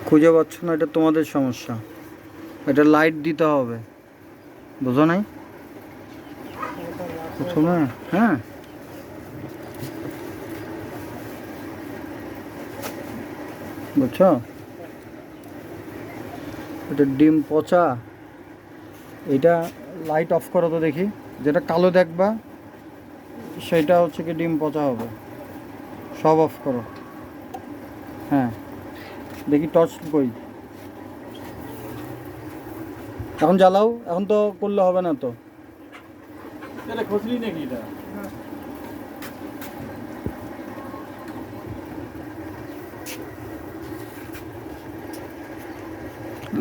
খুঁজে পাচ্ছ না, এটা তোমাদের সমস্যা। এটা লাইট দিতে হবে, বুঝো নাই? প্রথমে হ্যাঁ, বুঝছো? এটা ডিম পচা। এটা লাইট অফ করো তো দেখি, যেটা কালো দেখবা সেটা হচ্ছে কি ডিম পচা হবে। সব অফ করো। হ্যাঁ, দেখি টর্চ কই। এখন জ্বালাও, এখন তো করলে হবে না তো।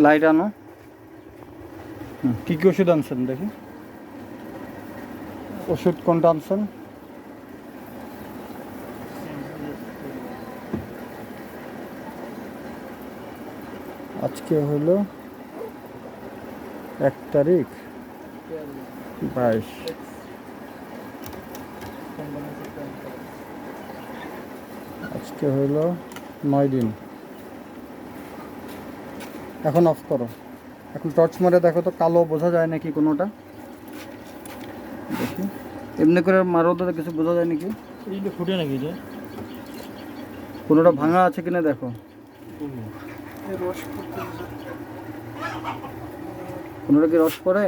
লাইট আনো। কী কী ওষুধ আনছেন দেখি, ওষুধ কোনটা আনছেন? আজকে হলো 1 তারিখ 22, আজকে হলো 9 দিন। এখন অফ করো। এখন টর্চ মারে দেখো তো কালো বোঝা যায় নাকি কোনোটা, দেখি। এমনি করে মারো তো কিছু বোঝা যায় নাকি, ফুটে নাকি যে কোনোটা ভাঙা আছে কিনা দেখো। কোনোটা কি রস পড়ে?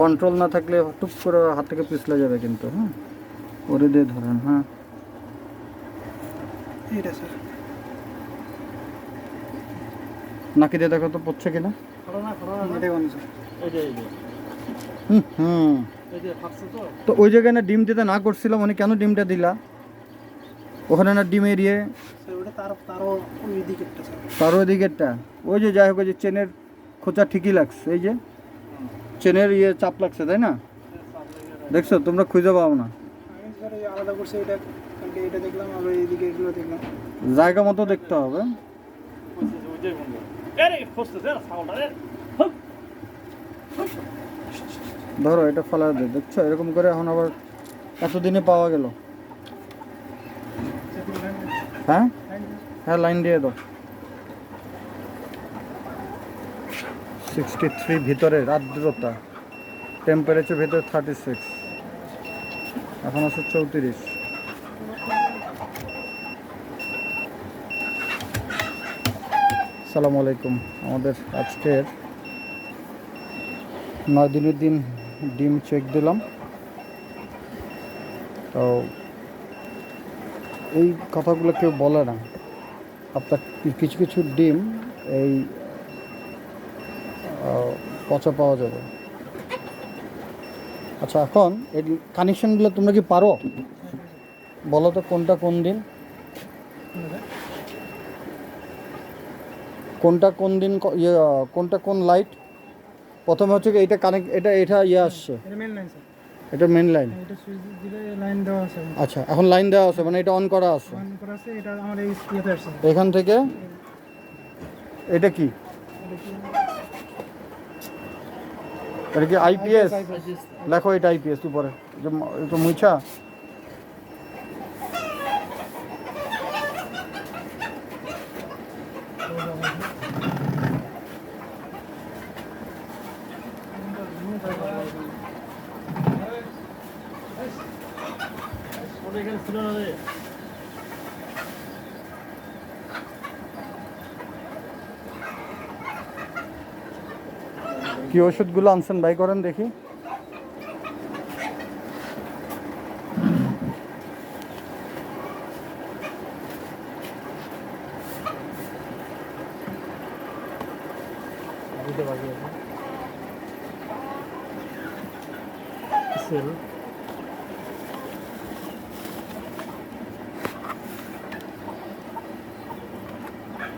কন্ট্রোল না থাকলে টুপ করে হাত থেকে পিছলে যাবে কিন্তু। হ্যাঁ, ওরে দিয়ে ধরেন। হ্যাঁ, নাকি দিয়ে দেখো তো পড়ছে কিনা। তো ওই জায়গায় না ডিম দিতে না করছিলাম, মানে কেন ডিমটা দিলা ওখানে? না ডিম এরিয়ে তারও দিকেরটা, ওই যে যাই হোক, ওই যে চেনের খোঁচা ঠিকই লাগছে, এই যে চেনের চাপ লাগছে, তাই না? দেখছো তোমরা খুঁজে পাও না, জায়গা মতো দেখতে হবে। ধরো এটা ফেলা দে, দেখছো এরকম করে। এখন আবার এতদিনে পাওয়া গেল। হ্যাঁ হ্যাঁ, লাইন দিয়ে দাও। 63 ভিতরে আর্দ্রতা, টেম্পারেচার ভিতরে 36, এখন আছে 34। আসসালামু আলাইকুম। আমাদের আজকের 9 দিনের দিন ডিম চেক দিলাম। তো এই কথাগুলো কেউ বলে না। আপনার কিছু কিছু ডিম এই পচা পাওয়া যাবে। আচ্ছা, এখন এই কানেকশনগুলো তোমরা কি পারো বলো তো, কোনটা কোন দিন, কোনটা কোন দিন, কোনটা কোন লাইট? প্রথমে হচ্ছে কি এইটা কানেক্ট, এটা আসছে, এটা মেন লাইন। আচ্ছা, এখন লাইন দেওয়া আছে, মানে এটা অন করা আছে। এখান থেকে এটা কি, এটা কি আইপিএস? লেখো এটা আইপিএস উপরে, এটা মুছা। কি ওষুধগুলো আনছেন বাই করেন দেখি।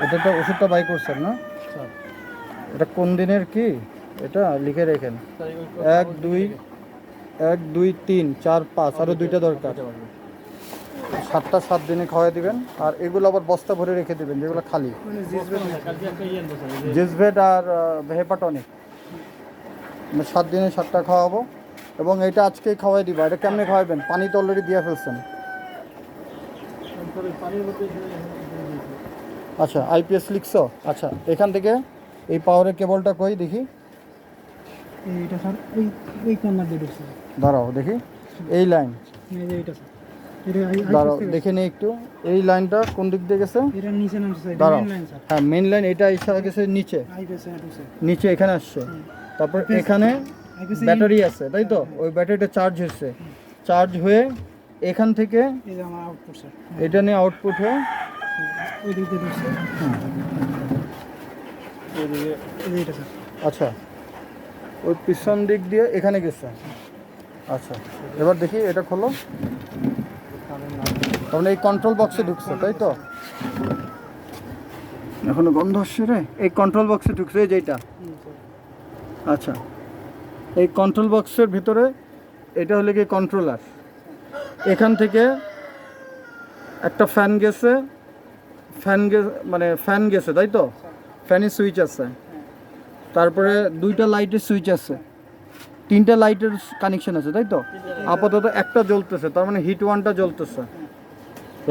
এটা তো ওষুধটা বাই করছেন না? এটা কোন দিনের কি এটা লিখে রেখেন। 1 2 1 2 3 4 5, আরও 2টা দরকার। 7টা 7 দিনে খাওয়াই দিবেন। আর এগুলো আবার বস্তা ভরে রেখে দিবেন, যেগুলো খালি। জিসভেট আর হেপাটনিক, 7 দিনে 7টা খাওয়াবো। এবং এটা আজকেই খাওয়াই দিবা। এটা কেমনে খাওয়াবেন? পানি তো অলরেডি দিয়ে ফেলছেন। আচ্ছা আইপিএস লিখছো? আচ্ছা এখান থেকে এই পাওয়ারের কেবলটা কই দেখি। এইটা স্যার এই কর্নার দিয়ে ঢুকছে। দাঁড়াও দেখি, এই লাইন এই যে এইটা স্যার, এটা দাঁড়াও দেখে নিই একটু। এই লাইনটা কোন দিক দিয়ে গেছে? এটা নিচে নামছে স্যার, দাঁড়াও, মেইন লাইন স্যার। হ্যাঁ মেইন লাইন এটা এসে গেছে নিচে, আইপিএস এ ঢুকছে। নিচে এখানে আসছে। তারপর এখানে ব্যাটারি আছে তাই তো? ওই ব্যাটারিটা চার্জ হয়েছে, চার্জ হয়ে এখান থেকে এই যে আমার আউটপুট স্যার, এটা নিয়ে আউটপুট হয়ে ওই দিক দিয়ে ঢুকছে। এইদিকে এই যে এটা স্যার। আচ্ছা ওই পিছন দিক দিয়ে এখানে গেছে। আচ্ছা এবার দেখি এটা খোলো। তাহলে এই কন্ট্রোল বক্সে ঢুকছে তাই তো? এখনো গন্ধ আসছে রে। এই কন্ট্রোল বক্সে ঢুকছে এই যেটা। আচ্ছা এই কন্ট্রোল বক্সের ভিতরে এটা হলো কি কন্ট্রোলার। এখান থেকে একটা ফ্যান গেছে, মানে ফ্যান গেছে তাই তো? ফ্যানের সুইচ আছে, তারপরে দুইটা লাইটের সুইচ আছে, তিনটা লাইটের কানেকশন আছে তাই তো? আপাতত একটা জ্বলতেছে, তার মানে হিট ওয়ানটা জ্বলতেছে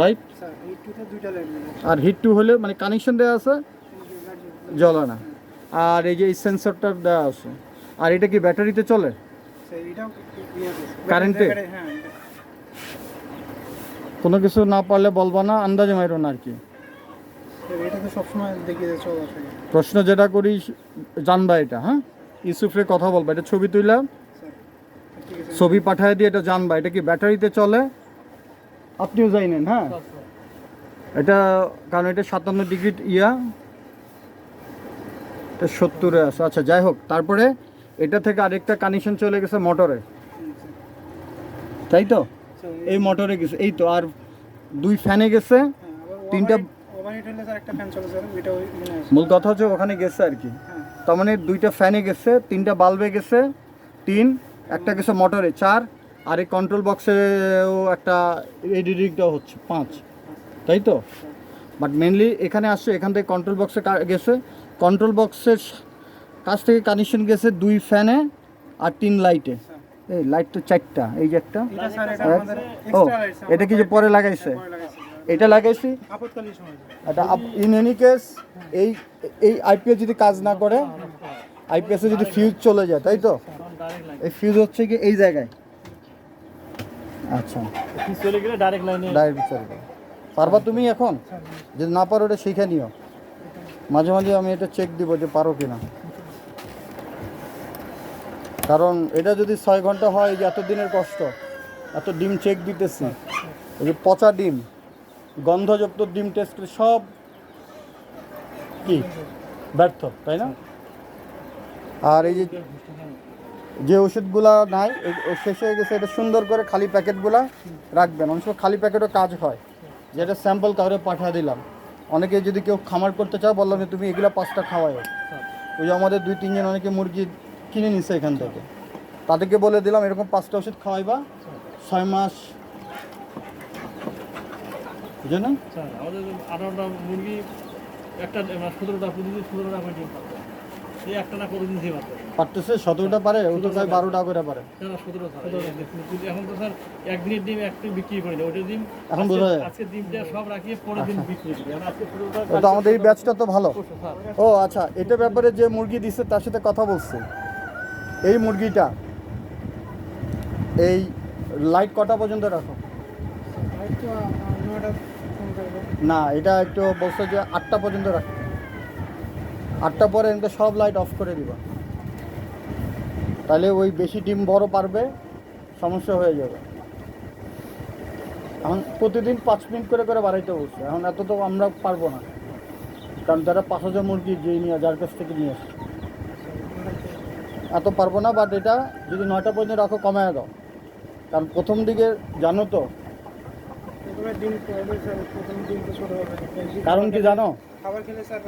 রাইট। স্যার এই টুতে দুইটা লাইট জ্বলছে। আর হিট টু হলে মানে কানেকশন দেওয়া আছে, জ্বলে না। আর এই যে এই সেন্সরটা দেওয়া আছে। আর এটা কি ব্যাটারিতে চলে? স্যার এটাও কারেন্টে? হ্যাঁ, কোনো কিছু না পারলে বলবা না, আন্দাজে মাইরো না আর কি। এটা তো সবসময় দেখি যে চলা থাকে প্রশ্ন যেটা করি জানবা এটা, হ্যাঁ ইউসুফরে কথা বলবা, এটা ছবি তুইলাম, স্যার। ঠিক আছে ছবি পাঠায় দিয়ে এটা জানবা এটা কি ব্যাটারিতে চলে। আপনিও জানেন হ্যাঁ এটা, কারণ এটা 57 ডিগ্রি ইয়া, এটা 70-এ আছে। আচ্ছা যাই হোক, তারপরে এটা থেকে আরেকটা কানেকশন চলে গেছে মোটরে তাই তো? স্যার এই মোটরে গেছে এই তো। আর দুই ফ্যানে গেছে, তিনটা। ওভারহিট হলে স্যার একটা ফ্যান চলে স্যার, ওইটা ওই মনে আছে। মূল কথা হচ্ছে ওখানে গেছে আর কি। হ্যাঁ তার মানে দুইটা ফ্যানে গেছে, তিনটা বাল্বে গেছে, তিন, একটা গেছে মোটরে, চার। আর এই কন্ট্রোল বক্সেও একটা এডিটিংটাও হচ্ছে, পাঁচ তাই তো? বাট মেনলি এখানে আসছে, এখান থেকে কন্ট্রোল বক্সে গেছে, কন্ট্রোল বক্সের কাছ থেকে কানেকশন গেছে দুই ফ্যানে আর তিন লাইটে। এই লাইট তো চারটা, এই যে একটা। এটা স্যার এটা এক- আমাদের ও এক্সট্রা লাইট স্যার, এটা কি যে পরে লাগাইছে? পরে লাগাইছে। এটা লাগাইছি আপদকালীন সময় এটা। ইন এনি কেস এই এই আইপিএস যদি কাজ না করে, আইপিএসে যদি ফিউজ চলে যায় তাই তো? এই ফিউজ হচ্ছে কি এই জায়গায়। আচ্ছা চলে গেলে ডাইরেক্ট লাইনে ডাইরেক্ট চলবে। পারবা তুমি এখন? যদি না পারো এটা শিখে নিও। মাঝে মাঝে আমি এটা চেক দিব যে পারো কিনা। কারণ এটা যদি 6 ঘন্টা হয়, যে এত দিনের কষ্ট, এত ডিম চেক দিতেছি, এই যে পচা ডিম, গন্ধযুক্ত ডিম টেস্ট করে সব কি ব্যর্থ তাই না? আর এই যে ওষুধগুলা নাই শেষ হয়ে গেছে, এটা সুন্দর করে খালি প্যাকেটগুলা রাখবেন। অনেক সময় খালি প্যাকেটও কাজ হয়, যেটা স্যাম্পল কাউরে পাঠিয়ে দিলাম। অনেকে যদি কেউ খামার করতে চাও, বললাম যে তুমি এগুলো 5টা খাওয়াই। ওই যে আমাদের 2-3 জন অনেকে মুরগি কিনে নিছে এখান থেকে, তাদেরকে বলে দিলাম এরকম 5টা ওষুধ খাওয়াইবা 6 মাস, বুঝলেন না? স্যার আমাদের 18টা মুরগি, একটা 17টা প্রতিদিন 17টা করে ডিম পাচ্ছে। এই একটা না প্রতিদিন ডিম পাচ্ছে। পারতেছে 17টা পারে, ও তো প্রায় 12টা করে পারে। না 17টা এখন তো স্যার একদিনের ডিম একটা বিক্রি করি না, ওইটা ডিম এখন বোঝা যায়। আজকে ডিমটা সব রাখিয়ে পরের দিন বিক্রি করি। আমরা আজকে 17টা ও তো আমাদের এই ব্যাচটা তো ভালো। স্যার ও আচ্ছা, এটা ব্যাপারে যে মুরগি দিচ্ছে তার সাথে কথা বলছি। এই মুরগিটা এই লাইট কটা পর্যন্ত রাখো? না এটা একটু বলছো যে 8টা পর্যন্ত রাখো। 8টা পরে এমনি সব লাইট অফ করে দিবা, তাহলে ওই বেশি ডিম বড় পারবে, সমস্যা হয়ে যাবে। এখন প্রতিদিন 5 মিনিট করে করে বাড়াইতে বলছে। এখন এত তো আমরা পারবো না, কারণ যারা 5000 মুরগি যে নিয়ে, যার কাছ থেকে নিয়ে আসে, এত পারবো না। বাট এটা যদি 9টা পর্যন্ত রাখো, কমায় দাও। কারণ প্রথম দিকে জানো তো, ডিম প্রথম ডিম তো ছোট হবে, কারণ কি জানো? খাবার খেলে স্যার